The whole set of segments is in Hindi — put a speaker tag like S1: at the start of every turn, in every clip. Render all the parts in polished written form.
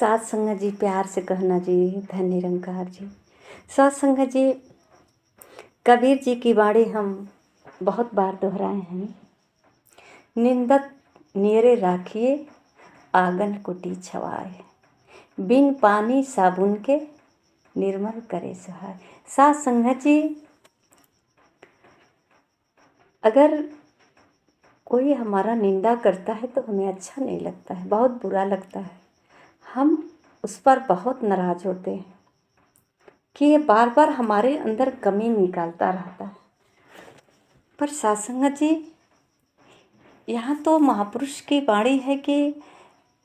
S1: सात संगत जी, प्यार से कहना जी, धन निरंकार जी। सात संगत जी, कबीर जी की वाणी हम बहुत बार दोहराए हैं। निंदक नियरे राखिए, आंगन कुटी छवाए, बिन पानी साबुन के निर्मल करे सहाय। सात संगत जी, अगर कोई हमारा निंदा करता है तो हमें अच्छा नहीं लगता है, बहुत बुरा लगता है। हम उस पर बहुत नाराज होते हैं कि ये बार बार हमारे अंदर कमी निकालता रहता है। पर सात संगत जी, यहाँ तो महापुरुष की वाणी है कि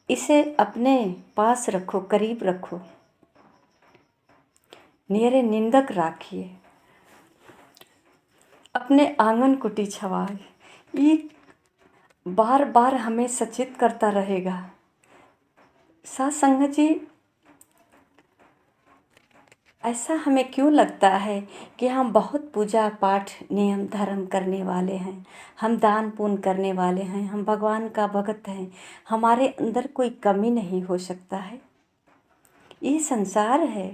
S1: इसे अपने पास रखो, करीब रखो, नियरे निंदक राखिए, अपने आंगन कुटी छवाए। ये बार बार हमें सचेत करता रहेगा। सात संगत जी, ऐसा हमें क्यों लगता है कि हम बहुत पूजा पाठ नियम धर्म करने वाले हैं, हम दान पुण्य करने वाले हैं, हम भगवान का भक्त हैं, हमारे अंदर कोई कमी नहीं हो सकता है। ये संसार है,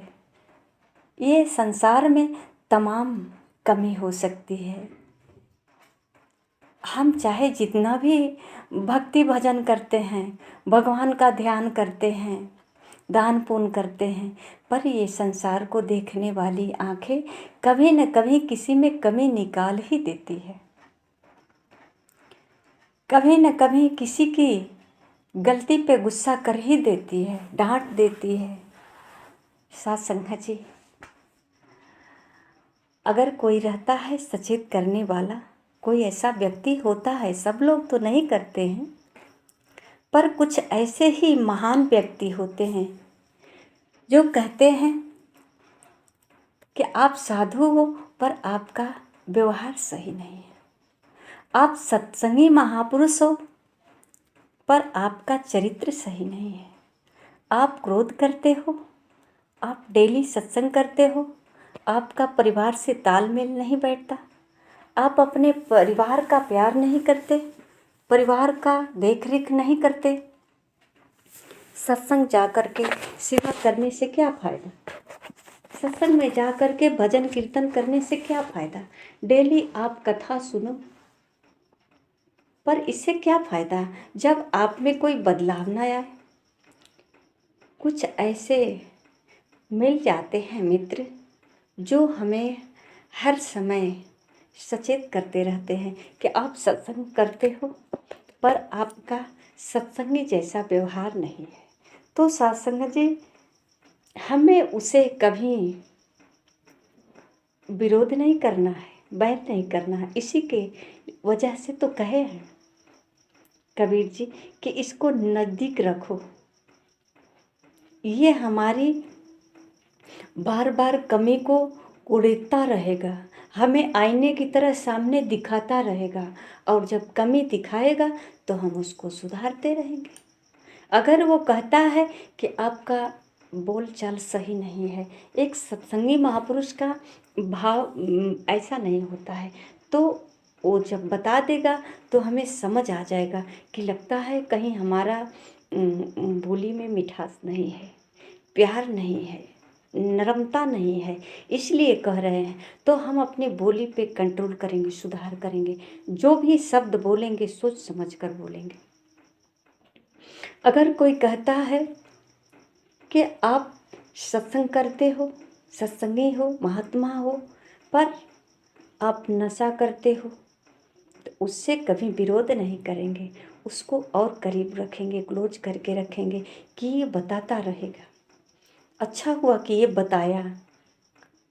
S1: ये संसार में तमाम कमी हो सकती है। हम चाहे जितना भी भक्ति भजन करते हैं, भगवान का ध्यान करते हैं, दान पुण्य करते हैं, पर ये संसार को देखने वाली आंखें कभी न कभी किसी में कमी निकाल ही देती है। कभी न कभी किसी की गलती पे गुस्सा कर ही देती है, डांट देती है। सात संगत जी, अगर कोई रहता है सचेत करने वाला, कोई ऐसा व्यक्ति होता है, सब लोग तो नहीं करते हैं, पर कुछ ऐसे ही महान व्यक्ति होते हैं जो कहते हैं कि आप साधु हो पर आपका व्यवहार सही नहीं है, आप सत्संगी महापुरुष हो पर आपका चरित्र सही नहीं है, आप क्रोध करते हो, आप डेली सत्संग करते हो, आपका परिवार से तालमेल नहीं बैठता, आप अपने परिवार का प्यार नहीं करते, परिवार का देख रेख नहीं करते। सत्संग जा कर के सेवा करने से क्या फ़ायदा? सत्संग में जा कर के भजन कीर्तन करने से क्या फ़ायदा? डेली आप कथा सुनो, पर इससे क्या फ़ायदा जब आप में कोई बदलाव ना आए? कुछ ऐसे मिल जाते हैं मित्र जो हमें हर समय सचेत करते रहते हैं कि आप सत्संग करते हो पर आपका सत्संगी जैसा व्यवहार नहीं है। तो सात संगत जी, हमें उसे कभी विरोध नहीं करना है, बैर नहीं करना है। इसी के वजह से तो कहे हैं कबीर जी कि इसको नज़दीक रखो। ये हमारी बार बार कमी को उड़ेता रहेगा, हमें आईने की तरह सामने दिखाता रहेगा, और जब कमी दिखाएगा तो हम उसको सुधारते रहेंगे। अगर वो कहता है कि आपका बोल चाल सही नहीं है, एक सत्संगी महापुरुष का भाव ऐसा नहीं होता है, तो वो जब बता देगा तो हमें समझ आ जाएगा कि लगता है कहीं हमारा बोली में मिठास नहीं है, प्यार नहीं है, नरमता नहीं है, इसलिए कह रहे हैं। तो हम अपनी बोली पे कंट्रोल करेंगे, सुधार करेंगे, जो भी शब्द बोलेंगे सोच समझ कर बोलेंगे। अगर कोई कहता है कि आप सत्संग करते हो, सत्संगी हो, महात्मा हो, पर आप नशा करते हो, तो उससे कभी विरोध नहीं करेंगे, उसको और करीब रखेंगे, क्लोज करके रखेंगे कि ये बताता रहेगा। अच्छा हुआ कि ये बताया,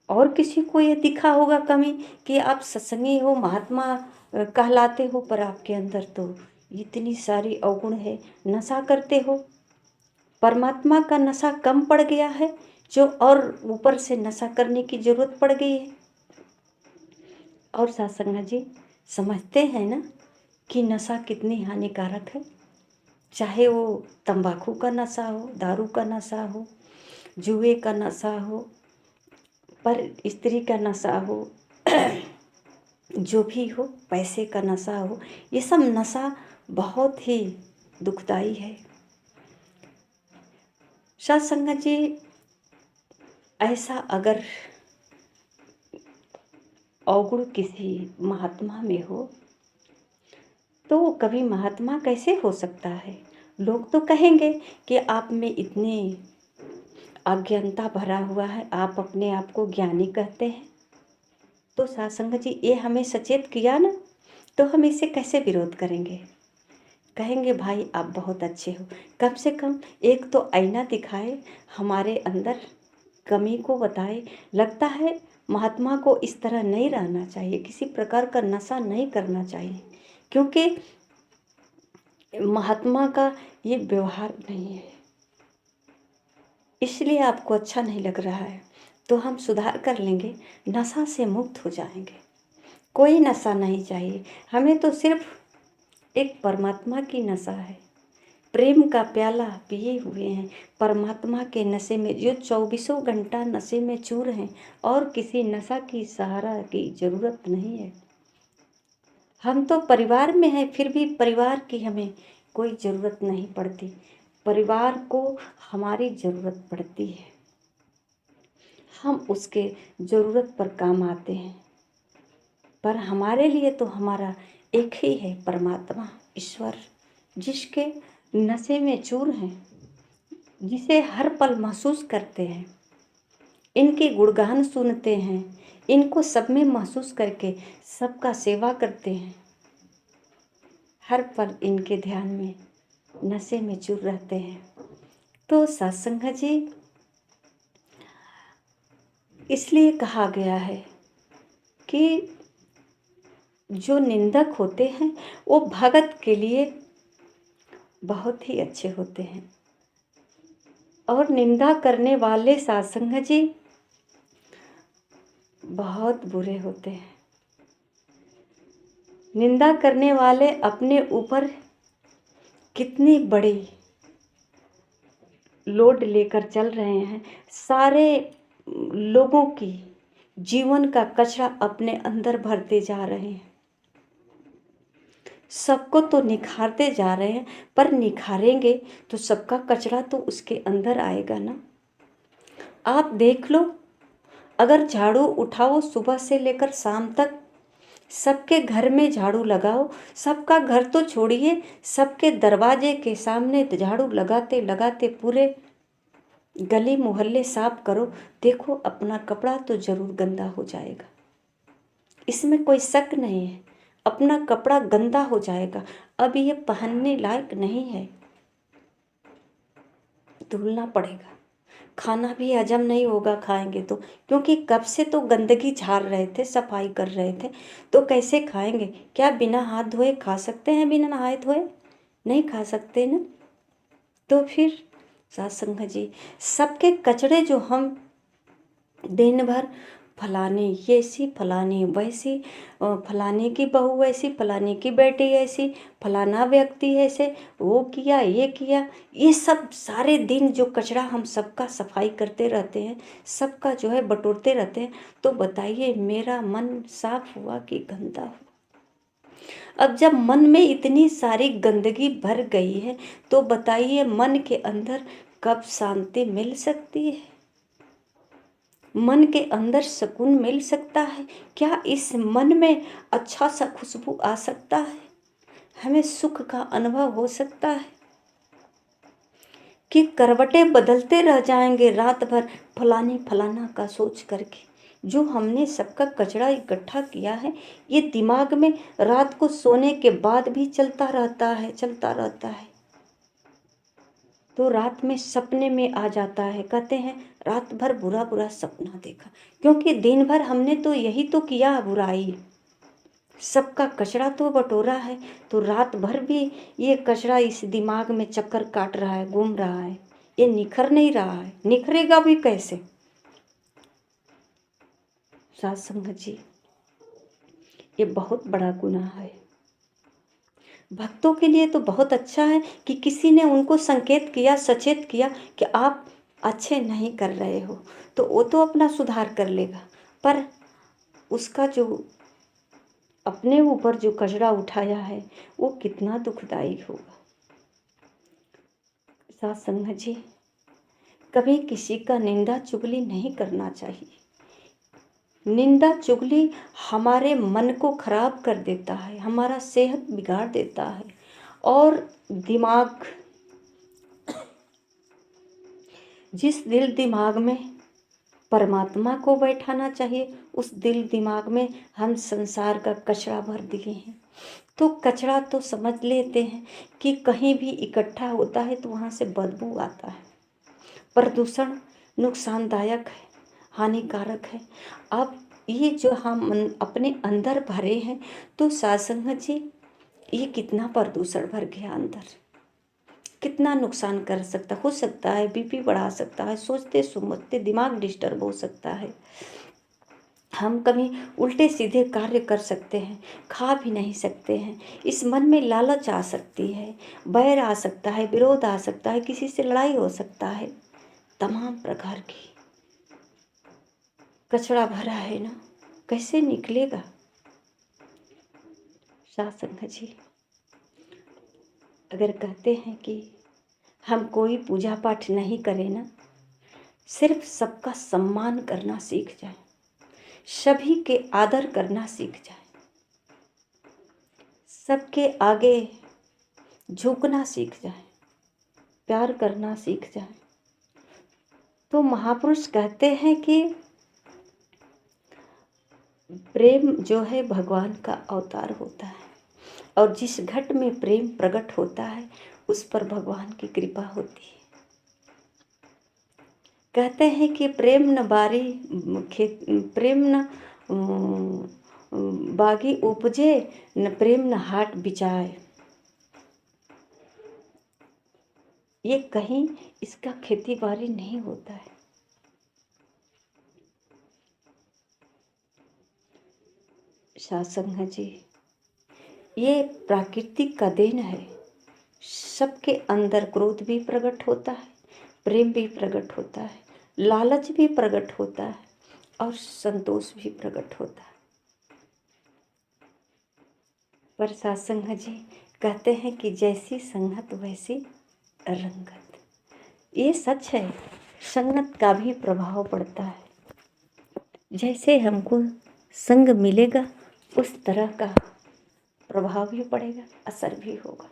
S1: और किसी को ये दिखा होगा कमी कि आप सत्संगी हो, महात्मा कहलाते हो, पर आपके अंदर तो इतनी सारी अवगुण है, नशा करते हो, परमात्मा का नशा कम पड़ गया है जो और ऊपर से नशा करने की ज़रूरत पड़ गई है। और सात संगत जी, समझते हैं ना कि नशा कितनी हानिकारक है, चाहे वो तंबाकू का नशा हो, दारू का नशा हो, जुए का नशा हो, पर स्त्री का नशा हो, जो भी हो, पैसे का नशा हो, ये सब नशा बहुत ही दुखदाई है। साथ संगत जी, ऐसा अगर अवगुण किसी महात्मा में हो तो वो कभी महात्मा कैसे हो सकता है। लोग तो कहेंगे कि आप में इतनी अज्ञानता भरा हुआ है, आप अपने आप को ज्ञानी कहते हैं। तो साथ संगत जी, ये हमें सचेत किया ना, तो हम इसे कैसे विरोध करेंगे। कहेंगे भाई आप बहुत अच्छे हो, कम से कम एक तो आईना दिखाए, हमारे अंदर कमी को बताए। लगता है महात्मा को इस तरह नहीं रहना चाहिए, किसी प्रकार का नशा नहीं करना चाहिए, क्योंकि महात्मा का ये व्यवहार नहीं है, इसलिए आपको अच्छा नहीं लग रहा है। तो हम सुधार कर लेंगे, नशा से मुक्त हो जाएंगे। कोई नशा नहीं चाहिए हमें, तो सिर्फ एक परमात्मा की नशा है। प्रेम का प्याला पिए हुए हैं परमात्मा के नशे में, जो 24 घंटा नशे में चूर हैं, और किसी नशा की सहारा की ज़रूरत नहीं है। हम तो परिवार में हैं, फिर भी परिवार की हमें कोई ज़रूरत नहीं पड़ती, परिवार को हमारी ज़रूरत पड़ती है। हम उसके ज़रूरत पर काम आते हैं, पर हमारे लिए तो हमारा एक ही है, परमात्मा ईश्वर, जिसके नशे में चूर हैं, जिसे हर पल महसूस करते हैं, इनके गुणगान सुनते हैं, इनको सब में महसूस करके सबका सेवा करते हैं, हर पल इनके ध्यान में नशे में चूर रहते हैं। तो सत्संग जी, इसलिए कहा गया है कि जो निंदक होते हैं वो भगत के लिए बहुत ही अच्छे होते हैं, और निंदा करने वाले सत्संग जी बहुत बुरे होते हैं। निंदा करने वाले अपने ऊपर कितनी बड़ी लोड लेकर चल रहे हैं, सारे लोगों की जीवन का कचरा अपने अंदर भरते जा रहे हैं, सबको तो निखारते जा रहे हैं, पर निखारेंगे तो सबका कचरा तो उसके अंदर आएगा ना। आप देख लो, अगर झाड़ू उठाओ सुबह से लेकर शाम तक, सबके घर में झाड़ू लगाओ, सबका घर तो छोड़िए, सबके दरवाजे के सामने झाड़ू लगाते लगाते पूरे गली मोहल्ले साफ करो, देखो अपना कपड़ा तो जरूर गंदा हो जाएगा, इसमें कोई शक नहीं है, अपना कपड़ा गंदा हो जाएगा, अब ये पहनने लायक नहीं है, धुलना पड़ेगा। खाना भी हजम नहीं होगा खाएंगे तो, क्योंकि कब से तो गंदगी झाड़ रहे थे, सफाई कर रहे थे, तो कैसे खाएंगे। क्या बिना हाथ धोए खा सकते हैं, बिना नहाए धोए नहीं खा सकते ना। तो फिर सत्संग जी, सबके कचरे जो हम दिन भर फलाने ये ऐसी, फलाने वैसी, फलाने की बहू ऐसी, फलाने की बेटी ऐसी, फलाना व्यक्ति ऐसे, वो किया ये किया, ये सब सारे दिन जो कचरा हम सबका सफाई करते रहते हैं, सबका जो है बटोरते रहते हैं, तो बताइए मेरा मन साफ हुआ कि गंदा हुआ। अब जब मन में इतनी सारी गंदगी भर गई है, तो बताइए मन के अंदर कब शांति मिल सकती है, मन के अंदर सुकून मिल सकता है। क्या इस मन में अच्छा सा खुशबू आ सकता है, हमें सुख का अनुभव हो सकता है, कि करवटें बदलते रह जाएंगे रात भर फलाने फलाना का सोच करके। जो हमने सबका कचरा इकट्ठा किया है, ये दिमाग में रात को सोने के बाद भी चलता रहता है, चलता रहता है, तो रात में सपने में आ जाता है, कहते हैं रात भर बुरा बुरा सपना देखा, क्योंकि दिन भर हमने तो यही तो किया बुराई, सबका कचरा तो बटोरा है, तो रात भर भी ये कचरा इस दिमाग में चक्कर काट रहा है, घूम रहा है, ये निखर नहीं रहा है, निखरेगा भी कैसे। सत्संग जी, ये बहुत बड़ा गुनाह है। भक्तों के लिए तो बहुत अच्छा है कि किसी ने उनको संकेत किया, सचेत किया कि आप अच्छे नहीं कर रहे हो, तो वो तो अपना सुधार कर लेगा, पर उसका जो अपने ऊपर जो कचरा उठाया है वो कितना दुखदाई होगा। सत्संग जी, कभी किसी का निंदा चुगली नहीं करना चाहिए। निंदा चुगली हमारे मन को खराब कर देता है, हमारा सेहत बिगाड़ देता है और दिमाग, जिस दिल दिमाग में परमात्मा को बैठाना चाहिए उस दिल दिमाग में हम संसार का कचरा भर दिए हैं। तो कचरा तो समझ लेते हैं कि कहीं भी इकट्ठा होता है तो वहाँ से बदबू आता है। प्रदूषण नुकसानदायक है, हानिकारक है। अब ये जो हम अपने अंदर भरे हैं तो साध संगत जी, ये कितना प्रदूषण भर गया अंदर, कितना नुकसान कर सकता, हो सकता है बीपी बढ़ा सकता है, सोचते समझते दिमाग डिस्टर्ब हो सकता है, हम कभी उल्टे सीधे कार्य कर सकते हैं, खा भी नहीं सकते हैं। इस मन में लालच आ सकती है, बैर आ सकता है, विरोध आ सकता है, किसी से लड़ाई हो सकता है, तमाम प्रकार की कचरा भरा है ना, कैसे निकलेगा। साध संगत जी, अगर कहते हैं कि हम कोई पूजा पाठ नहीं करें ना, सिर्फ सबका सम्मान करना सीख जाए, सभी के आदर करना सीख जाए, सबके आगे झुकना सीख जाए, प्यार करना सीख जाए, तो महापुरुष कहते हैं कि प्रेम जो है भगवान का अवतार होता है और जिस घट में प्रेम प्रकट होता है उस पर भगवान की कृपा होती है। कहते हैं कि प्रेम न बारी खेत, प्रेम न बागी उपजे, न प्रेम न हाट बिचाए। ये कहीं इसका खेती बाड़ी नहीं होता है। साध संगत जी, ये प्राकृतिक का देन है। सबके अंदर क्रोध भी प्रकट होता है, प्रेम भी प्रकट होता है, लालच भी प्रकट होता है और संतोष भी प्रकट होता है। पर साध संगत जी कहते हैं कि जैसी संगत वैसी रंगत। ये सच है, संगत का भी प्रभाव पड़ता है। जैसे हमको संग मिलेगा उस तरह का प्रभाव भी पड़ेगा, असर भी होगा।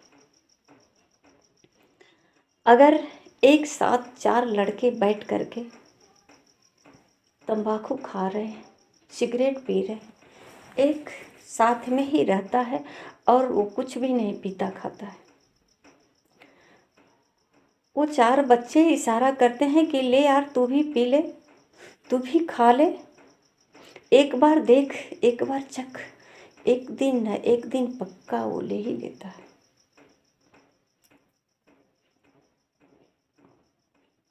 S1: अगर एक साथ 4 लड़के बैठ करके तंबाकू खा रहे हैं, सिगरेट पी रहे हैं, एक साथ में ही रहता है और वो कुछ भी नहीं पीता खाता है, वो 4 बच्चे इशारा करते हैं कि ले यार तू भी पी ले, तू भी खा ले, एक बार देख, एक बार चख, एक दिन न एक दिन पक्का वो ले ही लेता है।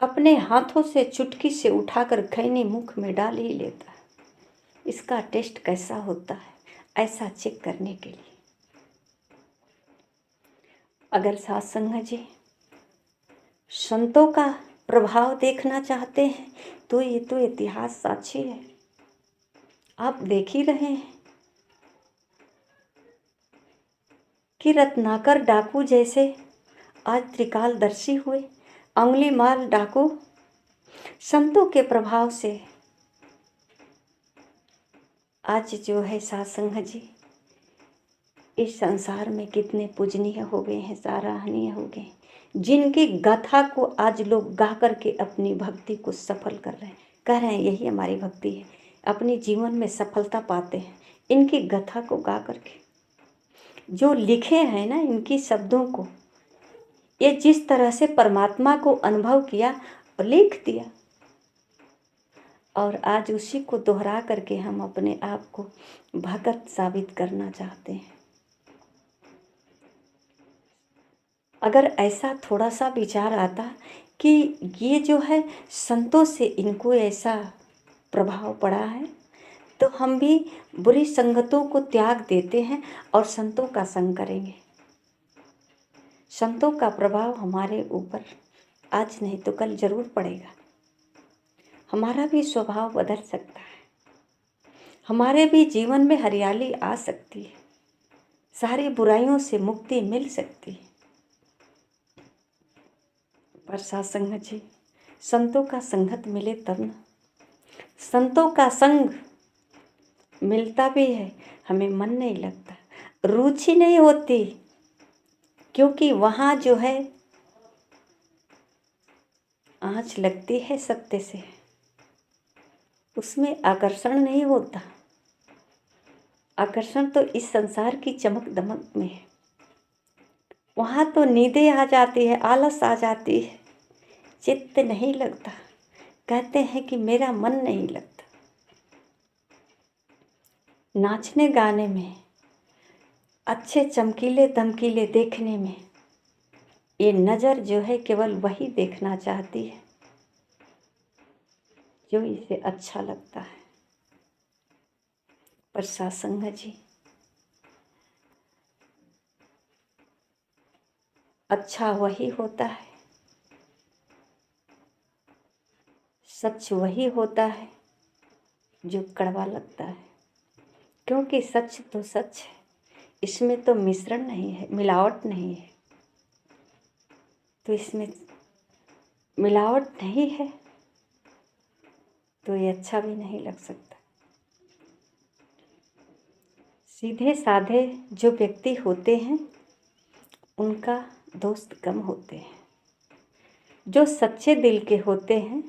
S1: अपने हाथों से चुटकी से उठाकर खैनी मुख में डाल ही लेता है। इसका टेस्ट कैसा होता है, ऐसा चेक करने के लिए। अगर साध संगत जी संतों का प्रभाव देखना चाहते हैं तो ये तो इतिहास साक्षी है, आप देख ही रहे हैं कि रत्नाकर डाकू जैसे आज त्रिकालदर्शी हुए, अंगुली मार डाकू संतों के प्रभाव से आज जो है साध संगत जी इस संसार में कितने पूजनीय हो गए हैं, सराहनीय हो गए हैं, जिनकी गाथा को आज लोग गा करके अपनी भक्ति को सफल कर रहे हैं, कह रहे हैं यही हमारी भक्ति है, अपने जीवन में सफलता पाते हैं इनकी गाथा को गा करके। जो लिखे हैं ना इनकी शब्दों को, ये जिस तरह से परमात्मा को अनुभव किया और लिख दिया, और आज उसी को दोहरा करके हम अपने आप को भगत साबित करना चाहते हैं। अगर ऐसा थोड़ा सा विचार आता कि ये जो है संतों से इनको ऐसा प्रभाव पड़ा है तो हम भी बुरी संगतों को त्याग देते हैं और संतों का संग करेंगे। संतों का प्रभाव हमारे ऊपर आज नहीं तो कल जरूर पड़ेगा। हमारा भी स्वभाव बदल सकता है, हमारे भी जीवन में हरियाली आ सकती है, सारी बुराइयों से मुक्ति मिल सकती है। पर साध संगत जी संतों का संगत मिले तब ना। संतों का संग मिलता भी है, हमें मन नहीं लगता, रुचि नहीं होती, क्योंकि वहाँ जो है आँच लगती है सत्य से, उसमें आकर्षण नहीं होता। आकर्षण तो इस संसार की चमक दमक में है। वहाँ तो नींदें आ जाती है, आलस आ जाती है, चित्त नहीं लगता, कहते हैं कि मेरा मन नहीं लगता। नाचने गाने में, अच्छे चमकीले दमकीले देखने में, ये नज़र जो है केवल वही देखना चाहती है जो इसे अच्छा लगता है। पर सत्संग जी अच्छा वही होता है, सच वही होता है जो कड़वा लगता है, क्योंकि सच तो सच है, इसमें तो मिश्रण नहीं है, मिलावट नहीं है। तो इसमें मिलावट नहीं है तो ये अच्छा भी नहीं लग सकता। सीधे साधे जो व्यक्ति होते हैं उनका दोस्त कम होते हैं। जो सच्चे दिल के होते हैं,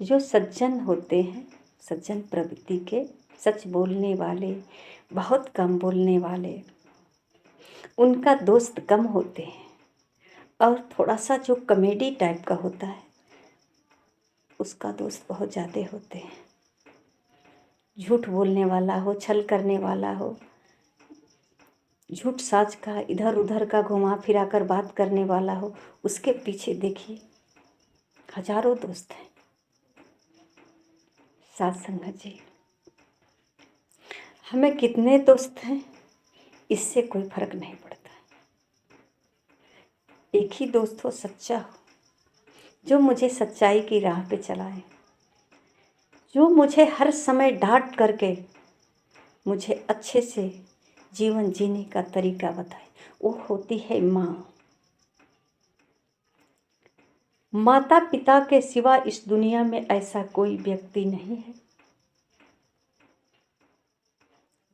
S1: जो सज्जन होते हैं, सज्जन प्रवृत्ति के, सच बोलने वाले, बहुत कम बोलने वाले, उनका दोस्त कम होते हैं। और थोड़ा सा जो कॉमेडी टाइप का होता है उसका दोस्त बहुत ज़्यादा होते हैं। झूठ बोलने वाला हो, छल करने वाला हो, झूठ साच का इधर उधर का घुमा फिरा कर बात करने वाला हो, उसके पीछे देखिए हजारों दोस्त हैं। साथ संगत जी, हमें कितने दोस्त हैं इससे कोई फर्क नहीं पड़ता। एक ही दोस्त हो, सच्चा हो, जो मुझे सच्चाई की राह पे चलाए, जो मुझे हर समय डांट करके मुझे अच्छे से जीवन जीने का तरीका बताए, वो होती है माँ। माता पिता के सिवा इस दुनिया में ऐसा कोई व्यक्ति नहीं है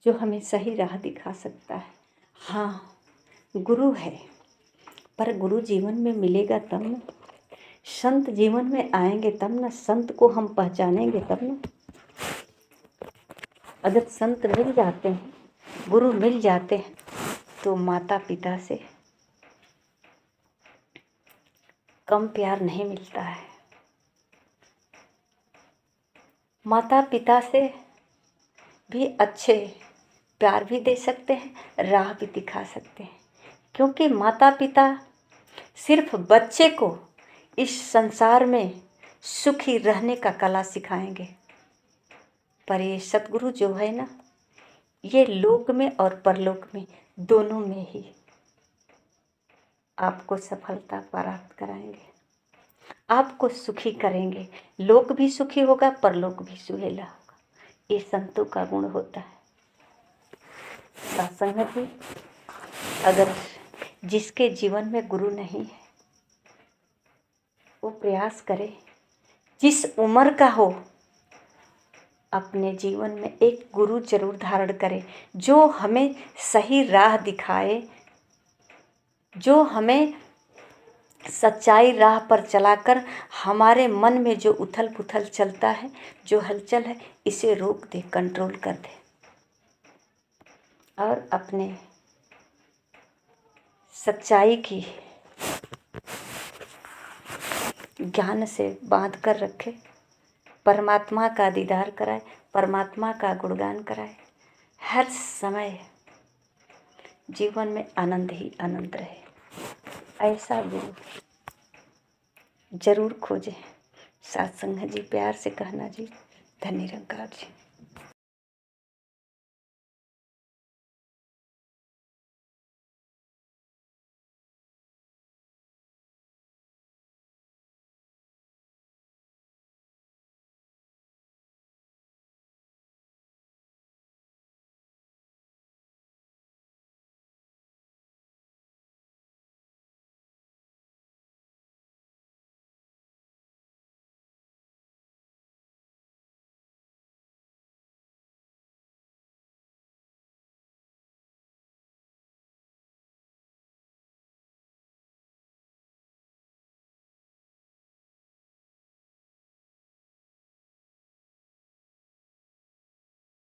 S1: जो हमें सही राह दिखा सकता है। हाँ, गुरु है, पर गुरु जीवन में मिलेगा तब ना, संत जीवन में आएंगे तब ना, संत को हम पहचानेंगे तब ना। अगर संत मिल जाते हैं, गुरु मिल जाते हैं, तो माता पिता से कम प्यार नहीं मिलता है। माता पिता से भी अच्छे प्यार भी दे सकते हैं, राह भी दिखा सकते हैं, क्योंकि माता पिता सिर्फ बच्चे को इस संसार में सुखी रहने का कला सिखाएंगे, पर ये सतगुरु जो है ना, ये लोक में और परलोक में दोनों में ही आपको सफलता प्राप्त कराएंगे, आपको सुखी करेंगे। लोक भी सुखी होगा, परलोक भी सुहेला होगा। ये संतों का गुण होता है। सत्संग भी, अगर जिसके जीवन में गुरु नहीं है वो प्रयास करे, जिस उम्र का हो, अपने जीवन में एक गुरु जरूर धारण करे, जो हमें सही राह दिखाए, जो हमें सच्चाई राह पर चलाकर हमारे मन में जो उथल पुथल चलता है, जो हलचल है, इसे रोक दे, कंट्रोल कर दे और अपने सच्चाई की ज्ञान से बांध कर रखे, परमात्मा का दीदार कराए, परमात्मा का गुणगान कराए, हर समय जीवन में आनंद ही आनंद रहे, ऐसा गुरु जरूर खोजें। सत्संग जी, प्यार से कहना जी। धन्य निरंकार जी।